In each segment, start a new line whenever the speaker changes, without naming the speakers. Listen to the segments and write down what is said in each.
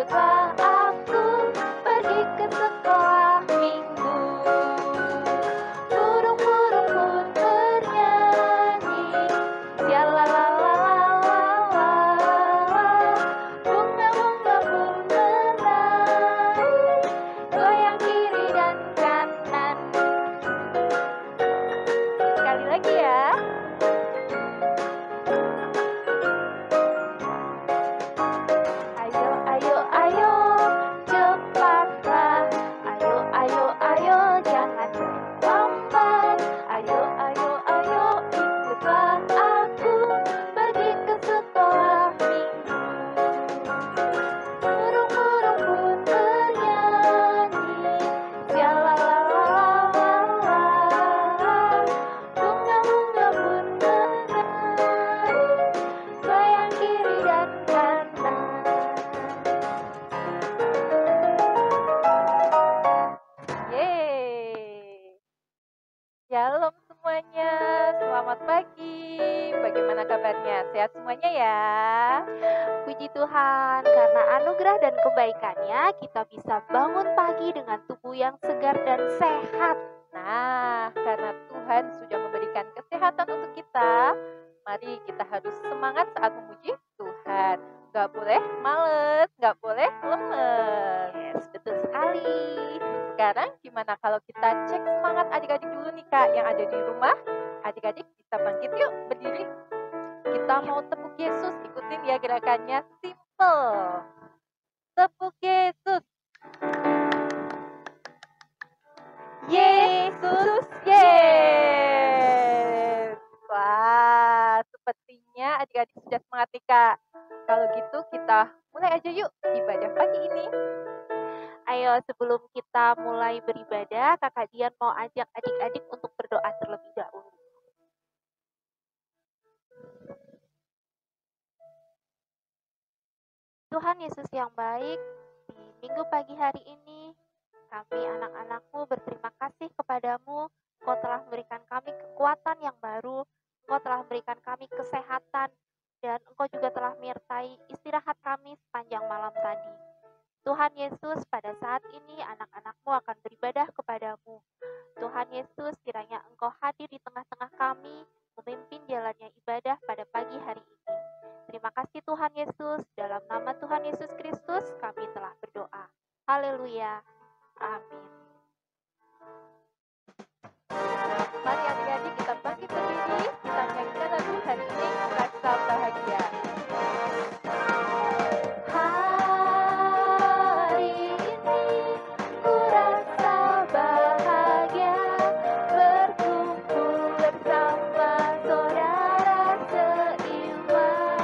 Ikutlah aku pergi ke sekolah minggu. Burung-burung pun bernyanyi, sialalalalala. Bunga-bunga pun menari, goyang kiri dan kanan. Sekali lagi ya. Ayo, ayo, ayo, cepatlah. Ayo, ayo, ayo, jangan terlambat. Ayo, ayo, ayo, ikutlah aku pergi ke sekolah minggu. Burung-burung pun bernyanyi, sialalalalala. Bunga-bunga pun menari, goyang kiri dan kanan. Yeay. Shalom semuanya, selamat pagi. Bagaimana kabarnya? Sehat semuanya ya? Puji Tuhan, karena anugerah dan kebaikannya kita bisa bangun pagi dengan tubuh yang segar dan sehat. Nah, karena Tuhan sudah memberikan kesehatan untuk kita, mari kita harus semangat saat memuji Tuhan. Gak boleh males, gak boleh lemes. Yes, betul sekali. Sekarang gimana kalau kita cek semangat adik-adik dulu nih Kak yang ada di rumah. Adik-adik kita bangkit yuk, berdiri. Kita mau tepuk Yesus, ikutin ya gerakannya, simple. Tepuk Yesus. Yesus, yes. Wah, sepertinya adik-adik sudah semangat nih Kak. Kalau gitu kita mulai aja yuk ibadah pagi ini. Ayo sebelum kita mulai beribadah, Kakak Dian mau ajak adik-adik untuk berdoa terlebih dahulu. Tuhan Yesus yang baik, di minggu pagi hari ini, kami anak-anak-Mu berterima kasih kepadamu. Engkau telah memberikan kami kekuatan yang baru, Engkau telah memberikan kami kesehatan, dan Engkau juga telah menyertai istirahat kami sepanjang malam tadi. Tuhan Yesus, pada saat ini anak-anak-Mu akan beribadah kepadamu. Tuhan Yesus, kiranya Engkau hadir di tengah-tengah kami, memimpin jalannya ibadah pada pagi hari ini. Terima kasih Tuhan Yesus, dalam nama Tuhan Yesus Kristus kami telah berdoa. Haleluya. Amin. Mari adik-adik kita bangkit berdiri, kita nyanyikan lagu hari ini, Rasa Bahagia. Hari ini ku rasa bahagia, berkumpul bersama saudara seiman.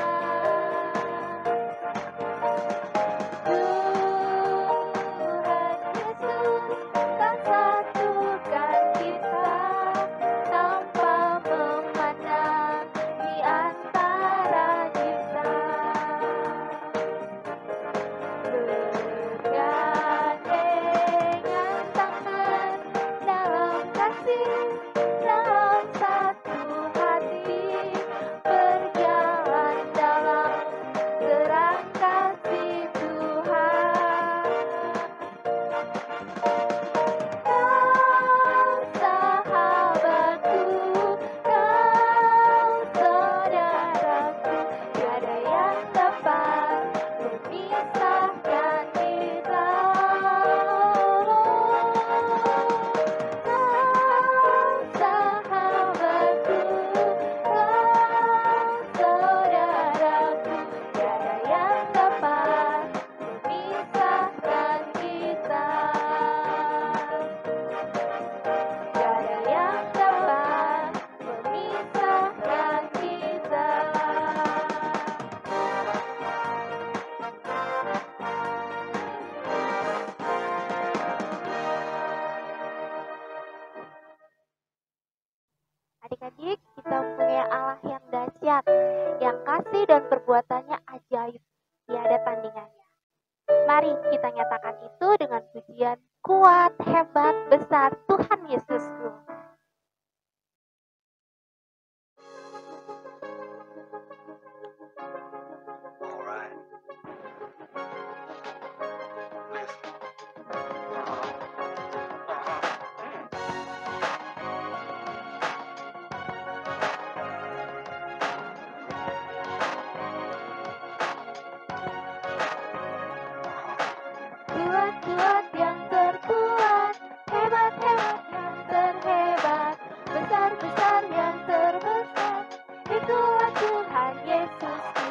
Tuhan Yesus kan satukan kita tanpa memandang di antara kita. Bergandengan tangan dalam kasih, dalam satu hati, berjalan dalam terang kasih Tuhan. Kau sahabatku, kau saudaraku, tiada yang dapat memisahkan kita. Kau sahabatku, kau saudaraku, tiada yang dapat memisahkan kita. Tiada yang dapat memisahkan kita. Adik-adik, kita punya Allah yang dahsyat, yang kasih dan perbuatannya ajaib, tiada tandingannya. Mari kita nyatakan itu dengan pujian kuat, hebat, besar Tuhan Yesusku. kuat yang terkuat, hebat-hebat yang terhebat, besar-besar yang terbesar. Itulah Tuhan Yesusku,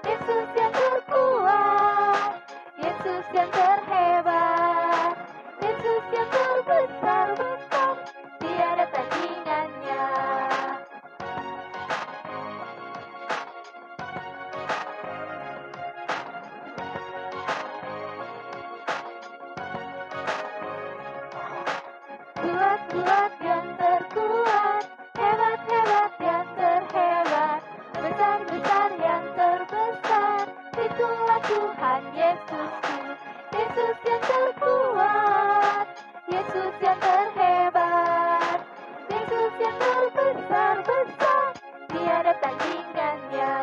Yesus yang terkuat, Yesus yang terhebat, Yesus yang terbesar-besar, tiada tandingannya. Kuat-kuat yang terkuat, hebat-hebat yang terhebat, besar-besar yang terbesar. Itulah Tuhan Yesusku, Yesus yang terkuat, Yesus yang terhebat, Yesus yang terbesar-besar, tiada tandingannya.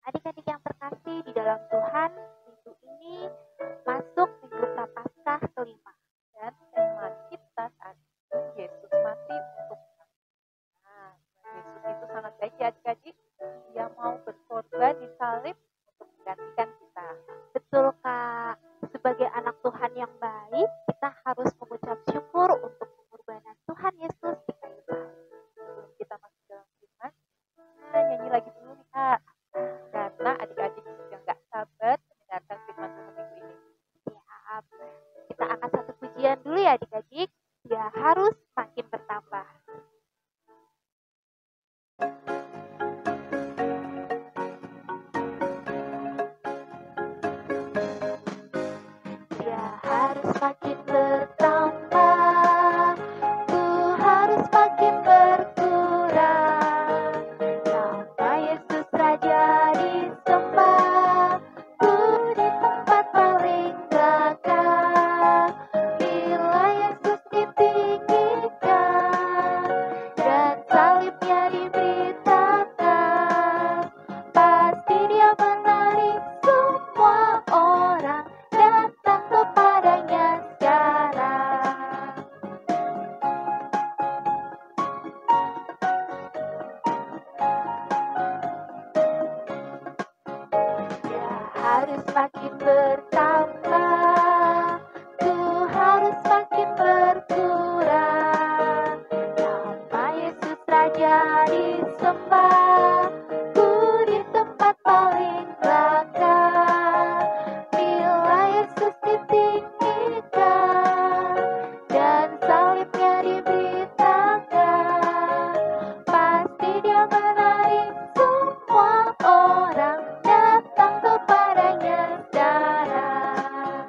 Adik-adik yang terkasih di dalam Tuhan, minggu ini masuk minggu Prapaskah kelima. Dan tema kita saat ini, Yesus mati untuk kita. Nah, Yesus itu sangat baik ya adik-adik. Dia mau berkorban di salib untuk menggantikan kita. Betul Kak, sebagai anak Tuhan yang baik, kita harus mengucap syukur untuk pengorbanan Tuhan Yesus di kayu salib. Sebelum kita masuk dalam firman, nyanyi lagi dulu nih Kak. Karena adik-adik juga nggak sabar mendengarkan firman Tuhan minggu ini. Siap. Kita akan satu pujian dulu ya adik-adik. Dia harus makin bertambah. Dia harus makin bertambah. Ku harus makin berkurang. Nama Yesus Raja disembah. Ku di tempat paling belakang. Bila Yesus ditinggikan dan salibnya diberitakan, pasti Dia menarik semua orang datang kepadanya sekarang. Dia harus makin bertambah, ku harus makin berkurang. Nama Yesus Raja disembah, ku di tempat paling belakang. Bila Yesus ditinggikan dan salibnya diberitakan, pasti Dia menarik semua orang datang kepadanya sekarang.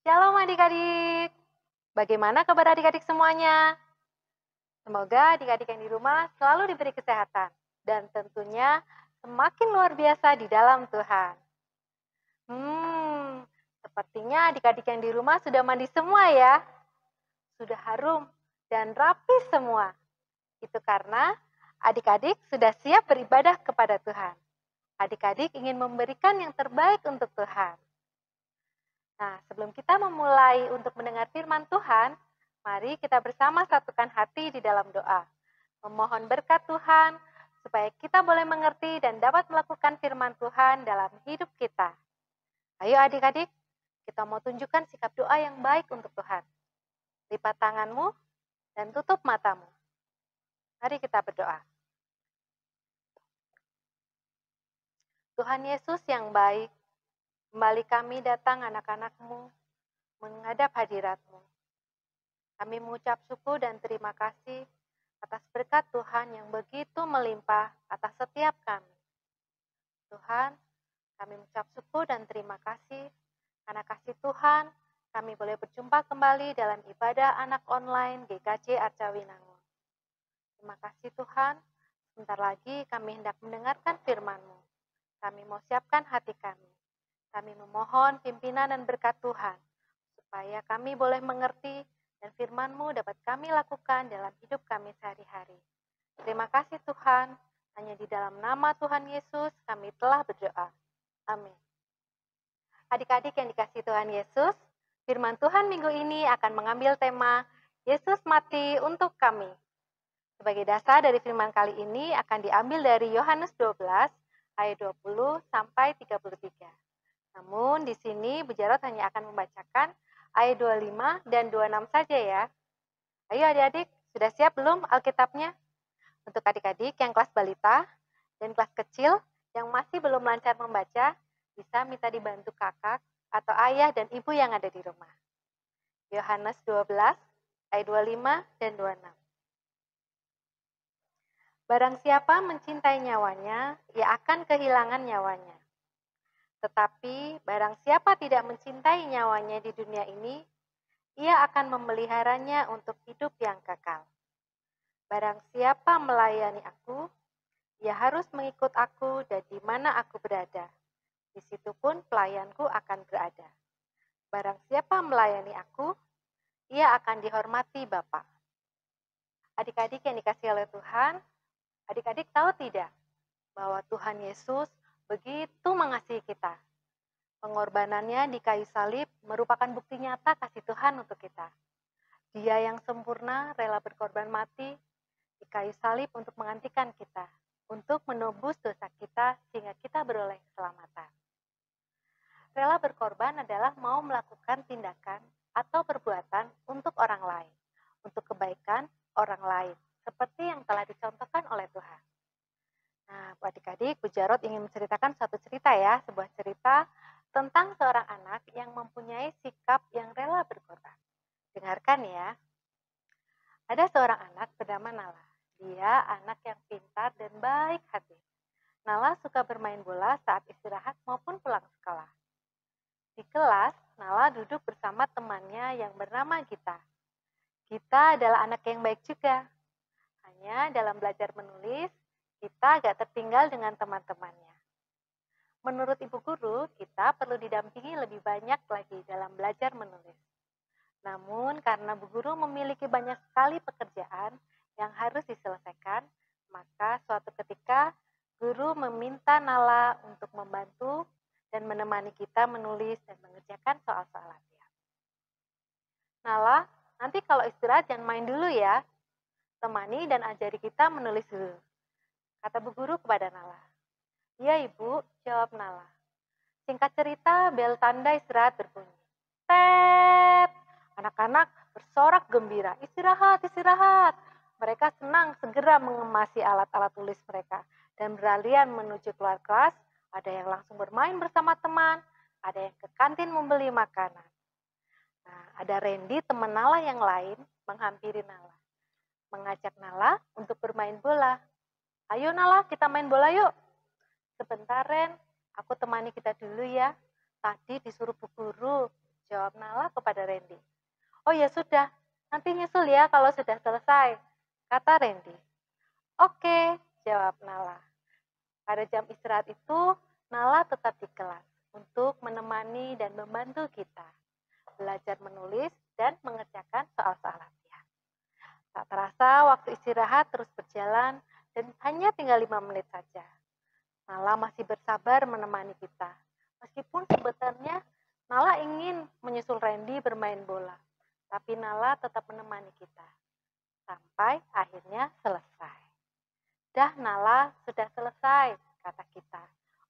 Shalom adik-adik. Bagaimana kabar adik-adik semuanya? Semoga adik-adik yang di rumah selalu diberi kesehatan dan tentunya semakin luar biasa di dalam Tuhan. Sepertinya adik-adik yang di rumah sudah mandi semua ya. Sudah harum dan rapi semua. Itu karena adik-adik sudah siap beribadah kepada Tuhan. Adik-adik ingin memberikan yang terbaik untuk Tuhan. Nah, sebelum kita memulai untuk mendengar firman Tuhan, mari kita bersama satukan hati di dalam doa. Memohon berkat Tuhan, supaya kita boleh mengerti dan dapat melakukan firman Tuhan dalam hidup kita. Ayo adik-adik, kita mau tunjukkan sikap doa yang baik untuk Tuhan. Lipat tanganmu dan tutup matamu. Mari kita berdoa. Tuhan Yesus yang baik, kembali kami datang anak-anak-Mu, menghadap hadirat-Mu. Kami mengucap syukur dan terima kasih atas berkat Tuhan yang begitu melimpah atas setiap kami. Tuhan, kami mengucap syukur dan terima kasih karena kasih Tuhan, kami boleh berjumpa kembali dalam ibadah anak online GKJ Arcawinangun. Terima kasih Tuhan, sebentar lagi kami hendak mendengarkan firman-Mu. Kami mau siapkan hati kami. Kami memohon pimpinan dan berkat Tuhan, supaya kami boleh mengerti
dan firman-Mu dapat kami lakukan dalam hidup kami sehari-hari. Terima kasih Tuhan, hanya di dalam nama Tuhan Yesus kami telah berdoa. Amin. Adik-adik yang dikasihi Tuhan Yesus, firman Tuhan minggu ini akan mengambil tema Yesus mati untuk kami. Sebagai dasar dari firman kali ini akan diambil dari Yohanes 12 ayat 20 sampai 33. Namun di sini Bu Jarot hanya akan membacakan ayat 25 dan 26 saja ya. Ayo adik-adik, sudah siap belum Alkitabnya? Untuk adik-adik yang kelas balita dan kelas kecil yang masih belum lancar membaca, bisa minta dibantu kakak atau ayah dan ibu yang ada di rumah. Yohanes 12 ayat 25 dan 26. Barang siapa mencintai nyawanya, ia akan kehilangan nyawanya. Tetapi barang siapa tidak mencintai nyawanya di dunia ini, ia akan memeliharanya untuk hidup yang kekal. Barang siapa melayani aku, ia harus mengikut aku dan di mana aku berada. Di situ pun pelayanku akan berada. Barang siapa melayani aku, ia akan dihormati Bapa. Adik-adik yang dikasihi oleh Tuhan, adik-adik tahu tidak bahwa Tuhan Yesus begitu mengasihi kita. Pengorbanannya di kayu salib merupakan bukti nyata kasih Tuhan untuk kita. Dia yang sempurna rela berkorban mati di kayu salib untuk menggantikan kita, untuk menebus dosa kita sehingga kita beroleh keselamatan. Rela berkorban adalah mau melakukan tindakan atau perbuatan untuk orang lain, untuk kebaikan orang lain, seperti yang telah dicontohkan oleh Tuhan. Nah, adik-adik, Bu Jarot ingin menceritakan suatu cerita ya, sebuah cerita tentang seorang anak yang mempunyai sikap yang rela berkorban. Dengarkan ya. Ada seorang anak bernama Nala. Dia anak yang pintar dan baik hati. Nala suka bermain bola saat istirahat maupun pulang sekolah. Di kelas, Nala duduk bersama temannya yang bernama Gita. Gita adalah anak yang baik juga. Hanya dalam belajar menulis, Gita agak tertinggal dengan teman-temannya. Menurut ibu guru, kita perlu didampingi lebih banyak lagi dalam belajar menulis. Namun karena bu guru memiliki banyak sekali pekerjaan yang harus diselesaikan, maka suatu ketika guru meminta Nala untuk membantu dan menemani kita menulis dan mengerjakan soal-soal latihan. Nala, nanti kalau istirahat jangan main dulu ya. Temani dan ajari kita menulis dulu, kata bu guru kepada Nala. Iya ibu, jawab Nala. Singkat cerita, bel tanda istirahat berbunyi. Tet! Anak-anak bersorak gembira. Istirahat, istirahat. Mereka senang segera mengemasi alat-alat tulis mereka. Dan beralian menuju keluar kelas, ada yang langsung bermain bersama teman, ada yang ke kantin membeli makanan. Nah, ada Randy, teman Nala yang lain, menghampiri Nala. Mengajak Nala untuk bermain bola. Ayo Nala, kita main bola yuk. Sebentar Ren, aku temani kita dulu ya. Tadi disuruh bu guru, jawab Nala kepada Randy. Oh ya sudah, nanti nyusul ya kalau sudah selesai, kata Randy. Oke, jawab Nala. Pada jam istirahat itu, Nala tetap di kelas untuk menemani dan membantu kita belajar menulis dan mengerjakan soal-soal latihan. Tak terasa waktu istirahat terus berjalan dan hanya tinggal 5 menit saja. Nala masih bersabar menemani kita. Meskipun sebenarnya Nala ingin menyusul Randy bermain bola. Tapi Nala tetap menemani kita. Sampai akhirnya selesai. Dah Nala, sudah selesai, kata kita.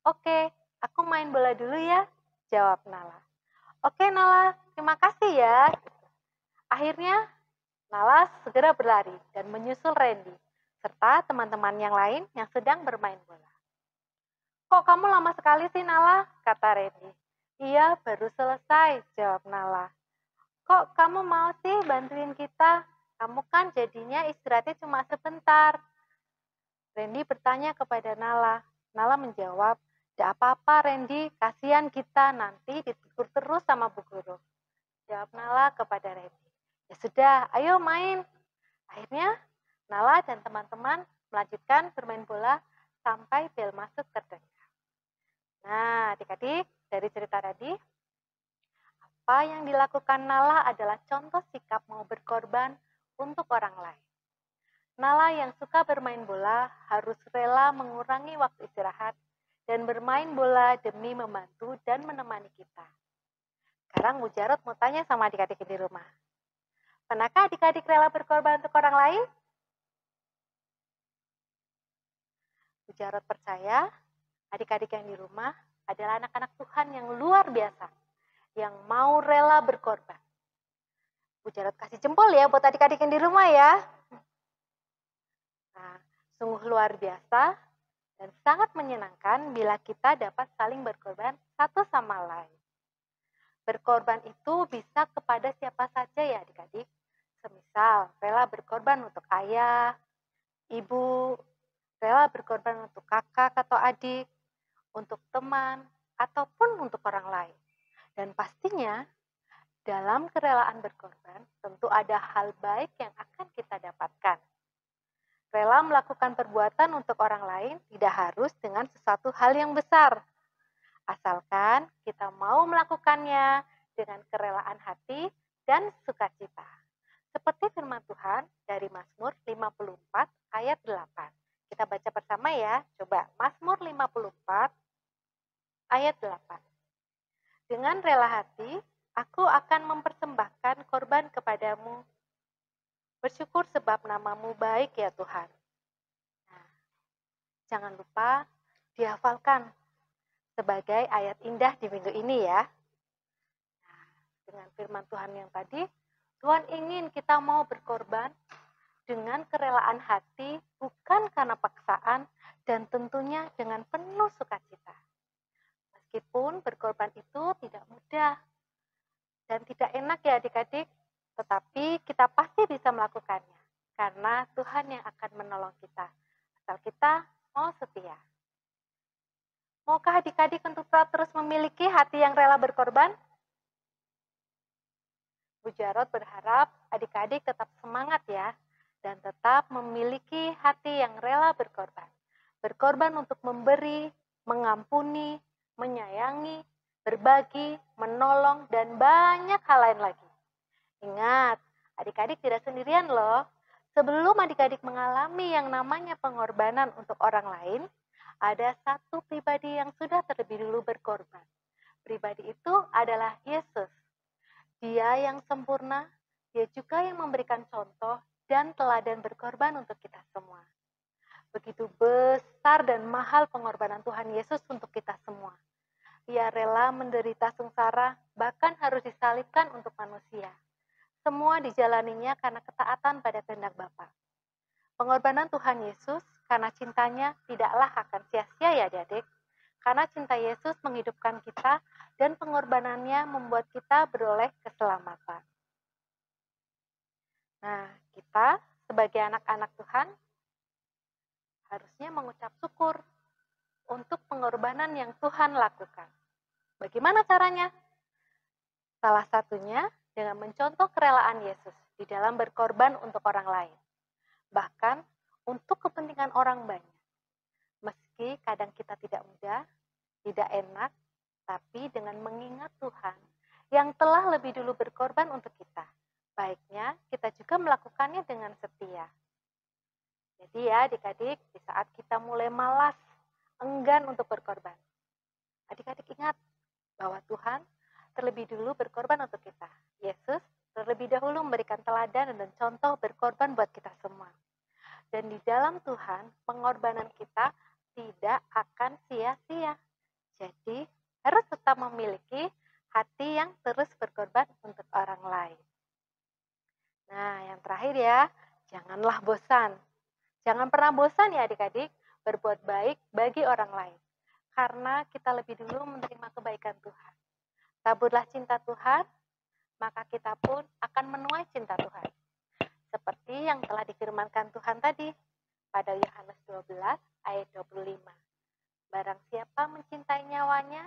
Oke, aku main bola dulu ya, jawab Nala. Oke Nala, terima kasih ya. Akhirnya Nala segera berlari dan menyusul Randy serta teman-teman yang lain yang sedang bermain bola. Kok kamu lama sekali sih Nala? Kata Randy. Iya, baru selesai, jawab Nala. Kok kamu mau sih bantuin kita? Kamu kan jadinya istirahatnya cuma sebentar. Randy bertanya kepada Nala. Nala menjawab, tidak apa-apa Randy, kasihan kita nanti ditegur terus sama bu guru. Jawab Nala kepada Randy. Ya sudah, ayo main. Akhirnya Nala dan teman-teman melanjutkan bermain bola sampai bel masuk terdengar. Nah, adik-adik, dari cerita tadi, Apa yang dilakukan Nala adalah contoh sikap mau berkorban untuk orang lain. Nala yang suka bermain bola harus rela mengurangi waktu istirahat dan bermain bola demi membantu dan menemani kita. Sekarang Bu Jarot mau tanya sama adik-adik di rumah. Pernahkah adik-adik rela berkorban untuk orang lain? Bu Jarot percaya adik-adik yang di rumah adalah anak-anak Tuhan yang luar biasa, yang mau rela berkorban. Bu Jarot kasih jempol ya buat adik-adik yang di rumah ya. Nah, sungguh luar biasa dan sangat menyenangkan bila kita dapat saling berkorban satu sama lain. Berkorban itu bisa kepada siapa saja ya adik-adik. Semisal rela berkorban untuk ayah, ibu, rela berkorban untuk kakak atau adik, untuk teman, ataupun untuk orang lain. Dan pastinya dalam kerelaan berkorban tentu ada hal baik yang akan kita dapatkan. Rela melakukan perbuatan untuk orang lain tidak harus dengan sesuatu hal yang besar. Asalkan kita mau melakukannya dengan kerelaan hati dan sukacita. Seperti firman Tuhan dari Mazmur 54 ayat 8. Kita baca bersama ya. Coba Mazmur 54 ayat 8. Dengan rela hati, aku akan mempersembahkan korban kepadamu. Bersyukur sebab namamu baik ya Tuhan. Nah, jangan lupa dihafalkan sebagai ayat indah di minggu ini ya. Nah, dengan firman Tuhan yang tadi, Tuhan ingin kita mau berkorban dengan kerelaan hati, bukan karena paksaan, dan tentunya dengan penuh sukacita. Meskipun berkorban itu tidak mudah dan tidak enak ya adik-adik, tetapi kita pasti bisa melakukannya, karena Tuhan yang akan menolong kita, asal kita mau setia. Maukah adik-adik untuk terus memiliki hati yang rela berkorban? Bu Jarot berharap adik-adik tetap semangat ya, dan tetap memiliki hati yang rela berkorban. Berkorban untuk memberi, mengampuni, menyayangi, berbagi, menolong, dan banyak hal lain lagi. Ingat, adik-adik tidak sendirian loh. Sebelum adik-adik mengalami yang namanya pengorbanan untuk orang lain, ada satu pribadi yang sudah terlebih dulu berkorban. Pribadi itu adalah Yesus. Dia yang sempurna, dia juga yang memberikan contoh dan teladan berkorban untuk kita semua. Begitu besar dan mahal pengorbanan Tuhan Yesus untuk kita semua. Ia rela menderita sengsara, bahkan harus disalibkan untuk manusia. Semua dijalaninya karena ketaatan pada kehendak Bapa. Pengorbanan Tuhan Yesus karena cintanya tidaklah akan sia-sia ya adik-adik. Karena cinta Yesus menghidupkan kita dan pengorbanannya membuat kita beroleh keselamatan. Nah, kita sebagai anak-anak Tuhan harusnya mengucap syukur untuk pengorbanan yang Tuhan lakukan. Bagaimana caranya? Salah satunya dengan mencontoh kerelaan Yesus di dalam berkorban untuk orang lain. Bahkan untuk kepentingan orang banyak. Meski kadang kita tidak mudah, tidak enak, tapi dengan mengingat Tuhan yang telah lebih dulu berkorban untuk kita. Baiknya kita juga melakukannya dengan setia. Jadi ya adik-adik, di saat kita mulai malas, enggan untuk berkorban. Adik-adik ingat bahwa Tuhan terlebih dulu berkorban untuk kita. Yesus terlebih dahulu memberikan teladan dan contoh berkorban buat kita semua. Dan di dalam Tuhan, pengorbanan kita tidak akan sia-sia. Jadi, harus tetap memiliki hati yang terus berkorban untuk orang lain. Nah, yang terakhir ya, janganlah bosan. Jangan pernah bosan ya adik-adik, berbuat baik bagi orang lain. Karena kita lebih dulu menerima kebaikan Tuhan. Taburlah cinta Tuhan, maka kita pun akan menuai cinta Tuhan. Seperti yang telah difirmankan Tuhan tadi pada Yohanes 12 ayat 25. Barang siapa mencintai nyawanya,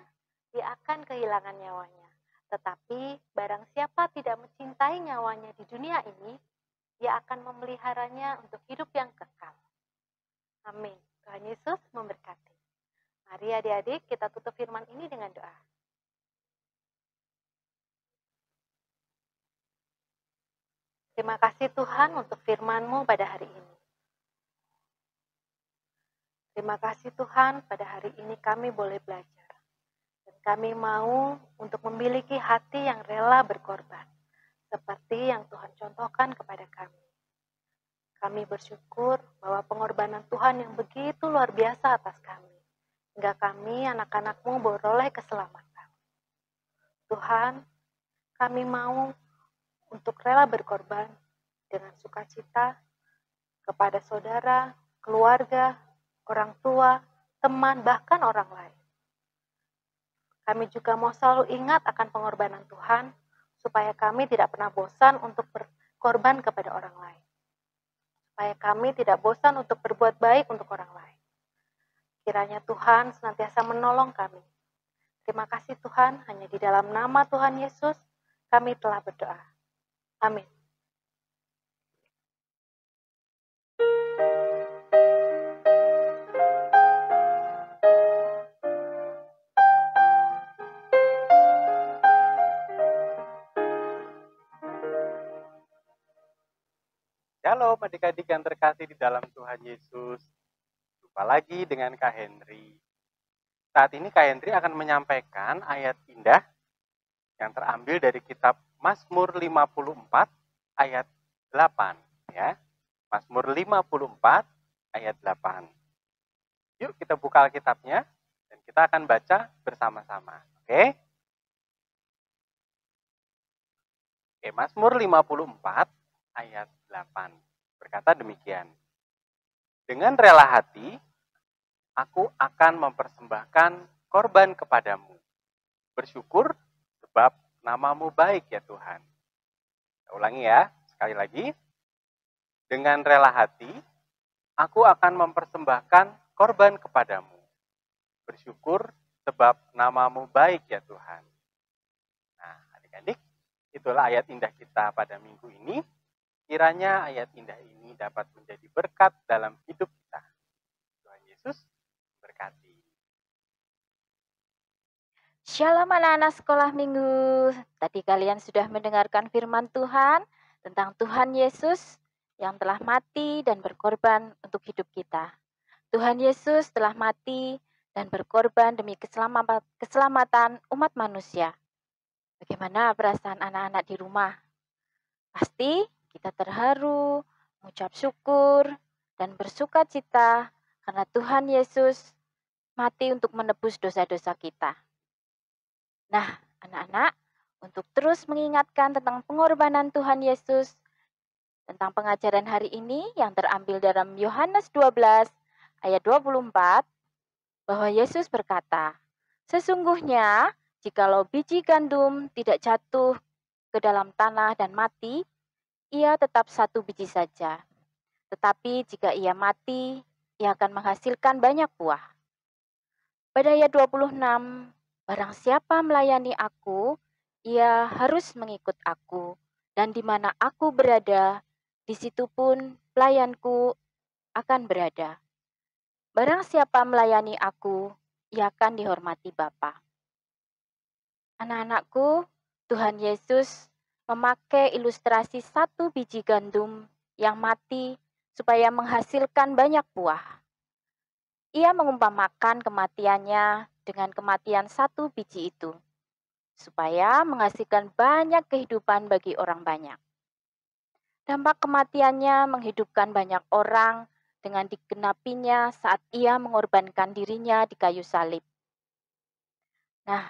dia akan kehilangan nyawanya. Tetapi barang siapa tidak mencintai nyawanya di dunia ini, dia akan memeliharanya untuk hidup yang kekal. Amin. Tuhan Yesus memberkati. Mari adik-adik kita tutup firman ini dengan doa. Terima kasih Tuhan untuk firman-Mu pada hari ini. Terima kasih Tuhan, pada hari ini kami boleh belajar. Dan kami mau untuk memiliki hati yang rela berkorban, seperti yang Tuhan contohkan kepada kami. Kami bersyukur bahwa pengorbanan Tuhan yang begitu luar biasa atas kami, hingga kami anak-anak-Mu beroleh keselamatan. Tuhan, kami mau untuk rela berkorban dengan sukacita kepada saudara, keluarga, orang tua, teman, bahkan orang lain. Kami juga mau selalu ingat akan pengorbanan Tuhan, supaya kami tidak pernah bosan untuk berkorban kepada orang lain. Supaya kami tidak bosan untuk berbuat baik untuk orang lain. Kiranya Tuhan senantiasa menolong kami. Terima kasih Tuhan, hanya di dalam nama Tuhan Yesus, kami telah berdoa. Amin.
Shalom adik-adik yang terkasih di dalam Tuhan Yesus. Jumpa lagi dengan Kak Henry. Saat ini Kak Henry akan menyampaikan ayat indah yang terambil dari kitab Mazmur 54 ayat 8. Ya. Mazmur 54 ayat 8. Yuk kita buka Alkitabnya dan kita akan baca bersama-sama. Oke? Oke, Mazmur 54 ayat 8 berkata demikian. Dengan rela hati, aku akan mempersembahkan korban kepadamu. Bersyukur sebab nama-Mu baik ya Tuhan. Kita ulangi ya, sekali lagi. Dengan rela hati, aku akan mempersembahkan korban kepadamu. Bersyukur sebab nama-Mu baik ya Tuhan. Nah, adik-adik, itulah ayat indah kita pada minggu ini. Kiranya ayat indah ini dapat menjadi berkat dalam hidup kita. Tuhan Yesus berkati.
Shalom anak-anak sekolah minggu. Tadi kalian sudah mendengarkan firman Tuhan tentang Tuhan Yesus yang telah mati dan berkorban untuk hidup kita. Tuhan Yesus telah mati dan berkorban demi keselamatan umat manusia. Bagaimana perasaan anak-anak di rumah? Pasti kita terharu, mengucap syukur, dan bersuka cita karena Tuhan Yesus mati untuk menebus dosa-dosa kita. Nah, anak-anak, untuk terus mengingatkan tentang pengorbanan Tuhan Yesus, tentang pengajaran hari ini yang terambil dalam Yohanes 12 ayat 24, bahwa Yesus berkata, "Sesungguhnya, jikalau biji gandum tidak jatuh ke dalam tanah dan mati, ia tetap satu biji saja. Tetapi jika ia mati, ia akan menghasilkan banyak buah." Pada ayat 26, barang siapa melayani aku, ia harus mengikut aku, dan di mana aku berada, di situ pun pelayanku akan berada. Barang siapa melayani aku, ia akan dihormati Bapa. Anak-anakku, Tuhan Yesus memakai ilustrasi satu biji gandum yang mati supaya menghasilkan banyak buah. Ia mengumpamakan kematiannya dengan kematian satu biji itu, supaya menghasilkan banyak kehidupan bagi orang banyak. Dampak kematiannya menghidupkan banyak orang dengan digenapinya saat ia mengorbankan dirinya di kayu salib. Nah,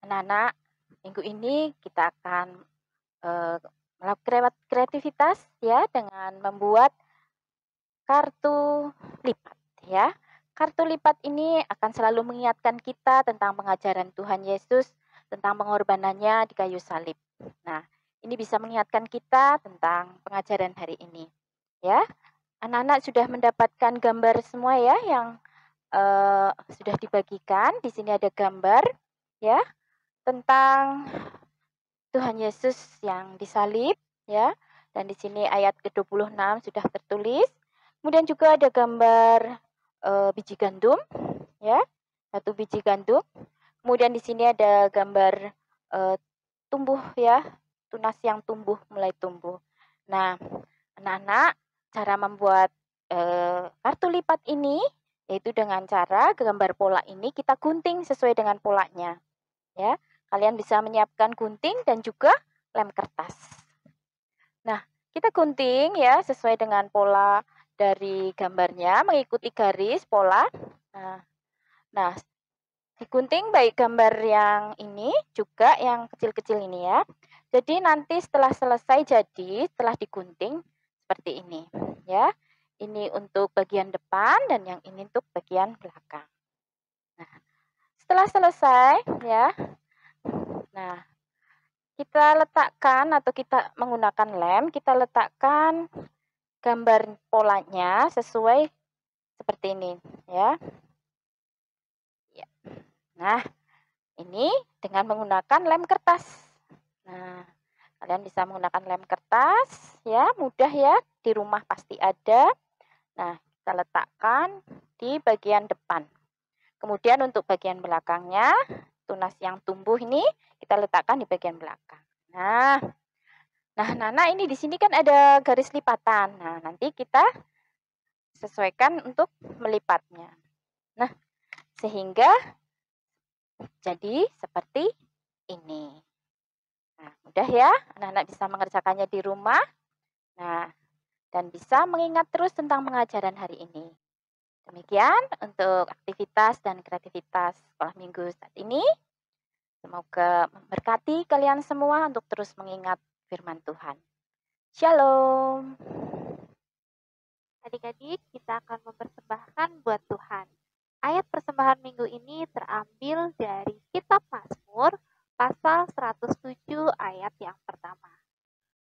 anak-anak, minggu ini kita akan melakukan kreativitas ya dengan membuat kartu lipat ya. Kartu lipat ini akan selalu mengingatkan kita tentang pengajaran Tuhan Yesus tentang pengorbanannya di kayu salib. Nah, ini bisa mengingatkan kita tentang pengajaran hari ini. Ya, anak-anak sudah mendapatkan gambar semua ya yang sudah dibagikan. Di sini ada gambar ya tentang Tuhan Yesus yang disalib ya. Dan di sini ayat ke-26 sudah tertulis. Kemudian juga ada gambar biji gandum ya. Satu biji gandum. Kemudian di sini ada gambar tumbuh ya, tunas yang tumbuh mulai tumbuh. Nah, anak-anak, cara membuat kartu lipat ini yaitu dengan cara gambar pola ini kita gunting sesuai dengan polanya. Ya, kalian bisa menyiapkan gunting dan juga lem kertas. Nah, kita gunting ya sesuai dengan pola dari gambarnya, mengikuti garis pola. Nah, digunting baik gambar yang ini juga yang kecil-kecil ini ya. Jadi nanti setelah selesai setelah digunting seperti ini ya. Ini untuk bagian depan dan yang ini untuk bagian belakang. Nah, setelah selesai ya. Nah, kita letakkan atau kita menggunakan lem, kita letakkan gambar polanya sesuai seperti ini ya. Nah, ini dengan menggunakan lem kertas. Nah, kalian bisa menggunakan lem kertas ya, mudah ya, di rumah pasti ada. Nah, kita letakkan di bagian depan. Kemudian untuk bagian belakangnya, tunas yang tumbuh ini kita letakkan di bagian belakang. Nah, Nana ini di sini kan ada garis lipatan. Nah, nanti kita sesuaikan untuk melipatnya. Nah, sehingga jadi seperti ini. Nah, mudah ya, anak-anak bisa mengerjakannya di rumah. Nah, dan bisa mengingat terus tentang pengajaran hari ini. Demikian untuk aktivitas dan kreativitas sekolah minggu saat ini. Semoga memberkati kalian semua untuk terus mengingat firman Tuhan. Shalom.
Adik-adik, kita akan mempersembahkan buat Tuhan. Ayat persembahan minggu ini terambil dari kitab Mazmur pasal 107 ayat yang pertama.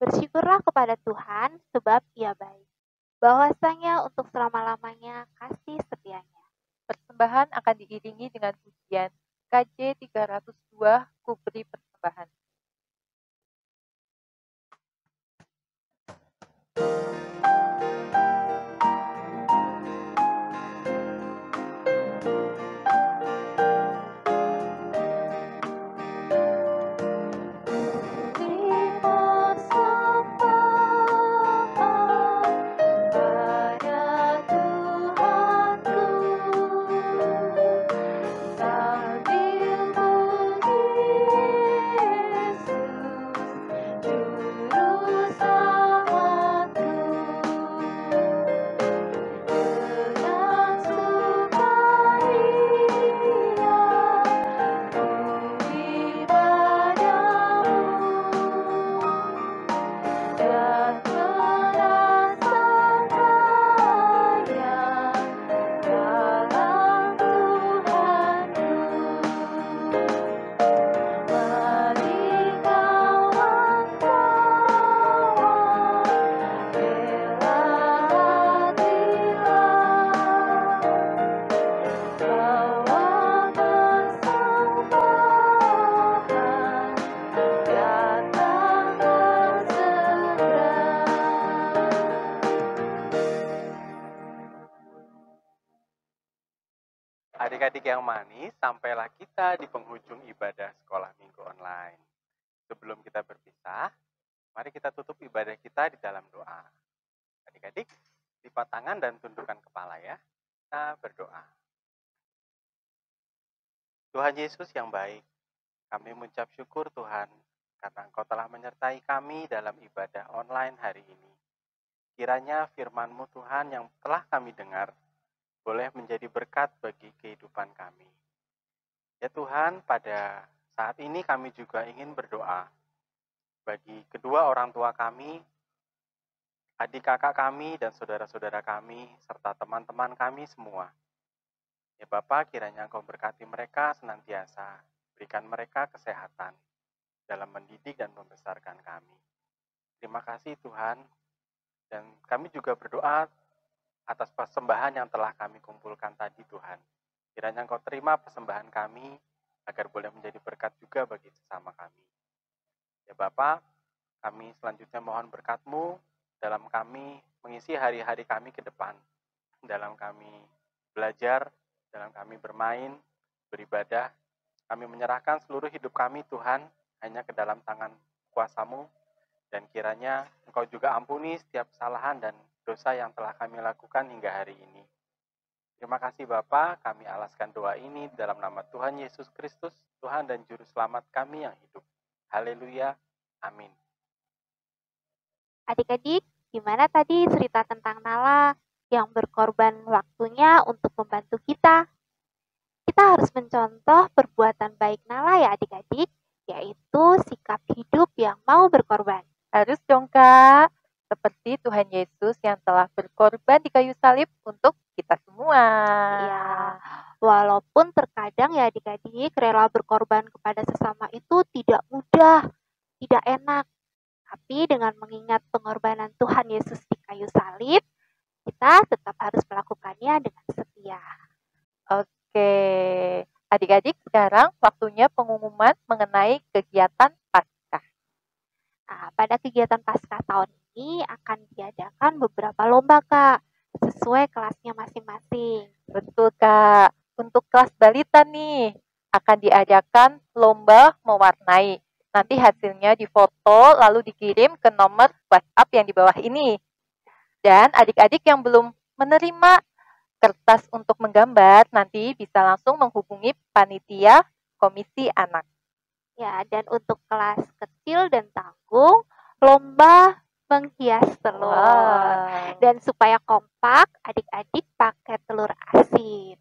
Bersyukurlah kepada Tuhan sebab Ia baik. Bahwasanya untuk selama-lamanya kasih setianya.
Persembahan akan diiringi dengan pujian KJ 302 Ku beri persembahan.
Adik-adik yang manis, sampailah kita di penghujung ibadah sekolah minggu online. Sebelum kita berpisah, mari kita tutup ibadah kita di dalam doa. Adik-adik, lipat tangan dan tundukkan kepala ya. Kita berdoa. Tuhan Yesus yang baik, kami mengucap syukur Tuhan, karena Engkau telah menyertai kami dalam ibadah online hari ini. Kiranya firman-Mu Tuhan yang telah kami dengar, boleh menjadi berkat bagi kehidupan kami. Ya Tuhan, pada saat ini kami juga ingin berdoa bagi kedua orang tua kami, adik kakak kami, dan saudara-saudara kami, serta teman-teman kami semua. Ya Bapa, kiranya Engkau berkati mereka senantiasa, berikan mereka kesehatan dalam mendidik dan membesarkan kami. Terima kasih Tuhan, dan kami juga berdoa atas persembahan yang telah kami kumpulkan tadi Tuhan. Kiranya Engkau terima persembahan kami, agar boleh menjadi berkat juga bagi sesama kami. Ya Bapa, kami selanjutnya mohon berkat-Mu dalam kami mengisi hari-hari kami ke depan, dalam kami belajar, dalam kami bermain, beribadah. Kami menyerahkan seluruh hidup kami Tuhan, hanya ke dalam tangan kuasa-Mu. Dan kiranya Engkau juga ampuni setiap kesalahan dan dosa yang telah kami lakukan hingga hari ini. Terima kasih Bapa, kami alaskan doa ini dalam nama Tuhan Yesus Kristus, Tuhan dan Juru Selamat kami yang hidup. Haleluya, amin.
Adik-adik, gimana tadi cerita tentang Nala yang berkorban waktunya untuk membantu kita? Kita harus mencontoh perbuatan baik Nala ya adik-adik, yaitu sikap hidup yang mau berkorban.
Harus dong Kak, seperti Tuhan Yesus yang telah berkorban di kayu salib untuk kita semua.
Ya, walaupun terkadang ya adik-adik rela berkorban kepada sesama itu tidak mudah, tidak enak. Tapi dengan mengingat pengorbanan Tuhan Yesus di kayu salib, kita tetap harus melakukannya dengan setia.
Oke, adik-adik sekarang waktunya pengumuman mengenai kegiatan Paskah.
Nah, pada kegiatan Paskah tahun ini akan diadakan beberapa lomba Kak, sesuai kelasnya masing-masing.
Betul Kak, untuk kelas balita nih akan diadakan lomba mewarnai. Nanti hasilnya difoto lalu dikirim ke nomor WhatsApp yang di bawah ini. Dan adik-adik yang belum menerima kertas untuk menggambar nanti bisa langsung menghubungi panitia komisi anak.
Ya, dan untuk kelas kecil dan tanggung, lomba menghias telur.
Wow.
Dan supaya kompak, adik-adik pakai telur asin.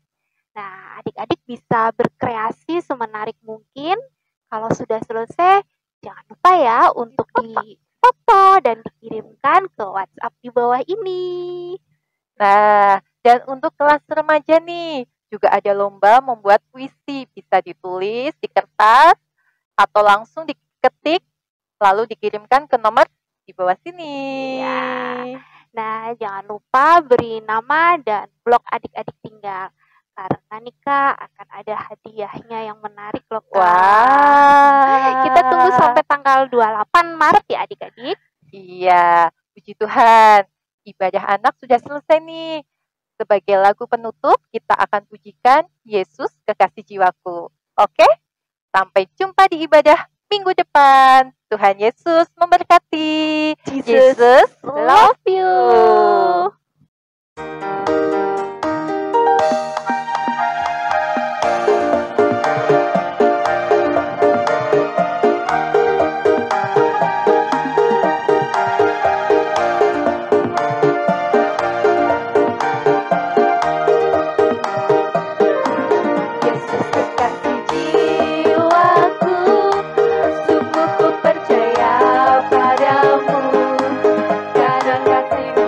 Nah, adik-adik bisa berkreasi semenarik mungkin. Kalau sudah selesai, jangan lupa ya untuk difoto dan dikirimkan ke WhatsApp di bawah ini.
Nah, dan untuk kelas remaja nih, juga ada lomba membuat puisi. Bisa ditulis di kertas atau langsung diketik, lalu dikirimkan ke nomor di bawah sini.
Ya. Nah, jangan lupa beri nama dan blog adik-adik tinggal. Karena nih Kak, akan ada hadiahnya yang menarik loh Kak.
Wah.
Kita tunggu sampai tanggal 28 Maret ya adik-adik.
Iya, puji Tuhan. Ibadah anak sudah selesai nih. Sebagai lagu penutup, kita akan pujikan Yesus Kekasih Jiwaku. Oke? Sampai jumpa di ibadah minggu depan. Tuhan Yesus memberkati.
Jesus love you. Yesus kekasih jiwaku, sungguh ku percaya padamu, karena kasih-Mu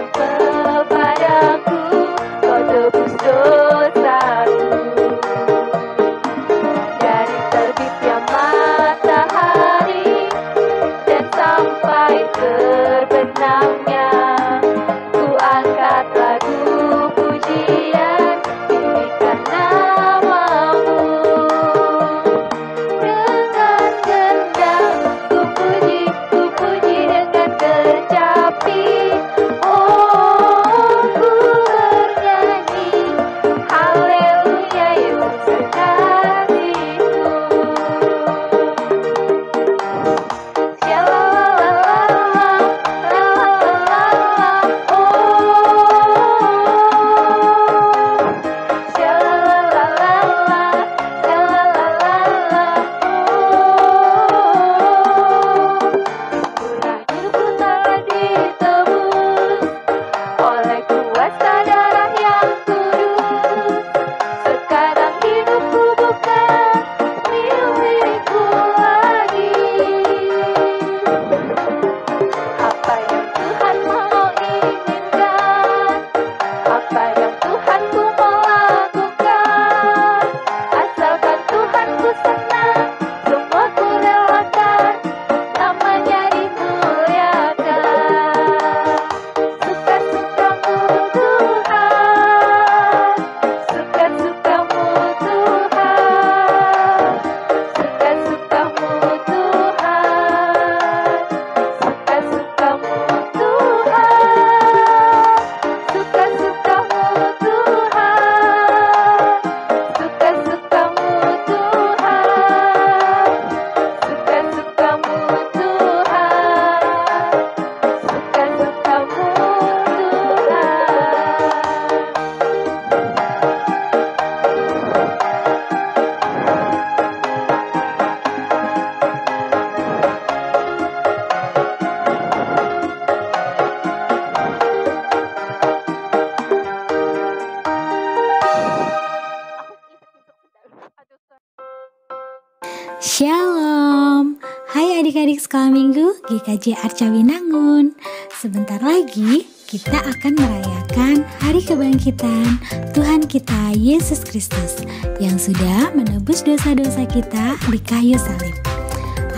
adik-adik sekolah minggu GKJ Arcawinangun. Sebentar lagi kita akan merayakan Hari Kebangkitan Tuhan kita Yesus Kristus yang sudah menebus dosa-dosa kita di kayu salib.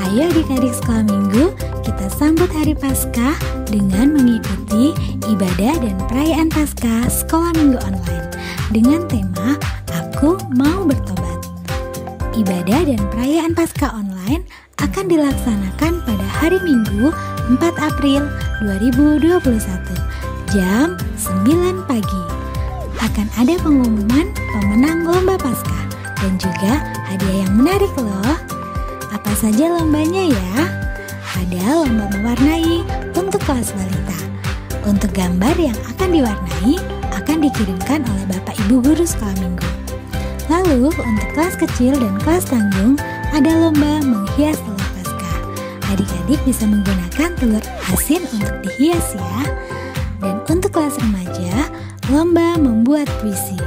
Ayo adik-adik sekolah minggu, kita sambut Hari Paskah dengan mengikuti ibadah dan perayaan Paskah Sekolah Minggu Online dengan tema Aku Mau Bertobat. Ibadah dan perayaan Paskah online akan dilaksanakan pada hari Minggu 4 April 2021 jam 9 pagi. Akan ada pengumuman pemenang lomba Paskah dan juga hadiah yang menarik loh. Apa saja lombanya ya? Ada lomba mewarnai untuk kelas balita. Untuk gambar yang akan diwarnai akan dikirimkan oleh Bapak Ibu Guru Sekolah Minggu. Lalu untuk kelas kecil dan kelas tanggung ada lomba menghias telur Paskah. Adik-adik bisa menggunakan telur asin untuk dihias ya. Dan untuk kelas remaja, lomba membuat puisi.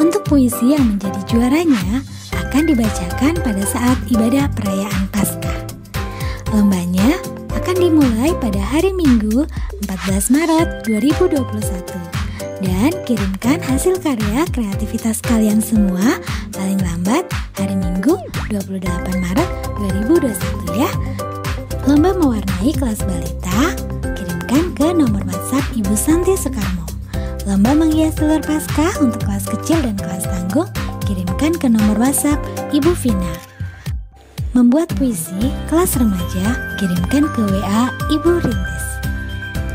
Untuk puisi yang menjadi juaranya akan dibacakan pada saat ibadah perayaan Paskah. Lombanya akan dimulai pada hari Minggu 14 Maret 2021. Dan kirimkan hasil karya kreativitas kalian semua paling lambat hari Minggu 28 Maret 2021 ya. Lomba mewarnai kelas balita, kirimkan ke nomor WhatsApp Ibu Santi Soekarmo. Lomba menghias telur Paskah untuk kelas kecil dan kelas tanggung, kirimkan ke nomor WhatsApp Ibu Vina. Membuat puisi kelas remaja, kirimkan ke WA Ibu Rintis.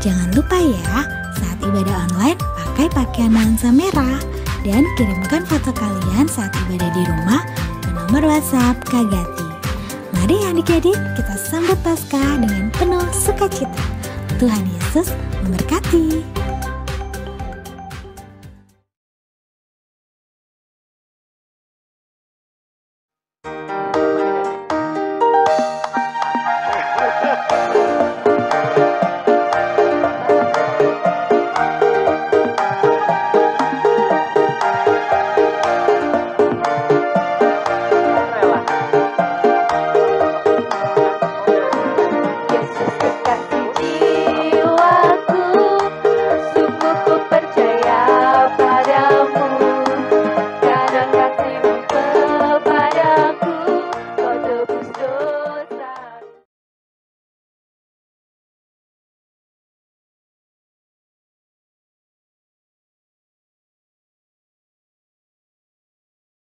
Jangan lupa ya, saat ibadah online pakai pakaian nuansa merah dan kirimkan foto kalian saat ibadah di rumah ke nomor WhatsApp Kak Gati. Mari adik-adik kita sambut Paskah dengan penuh sukacita. Tuhan Yesus memberkati.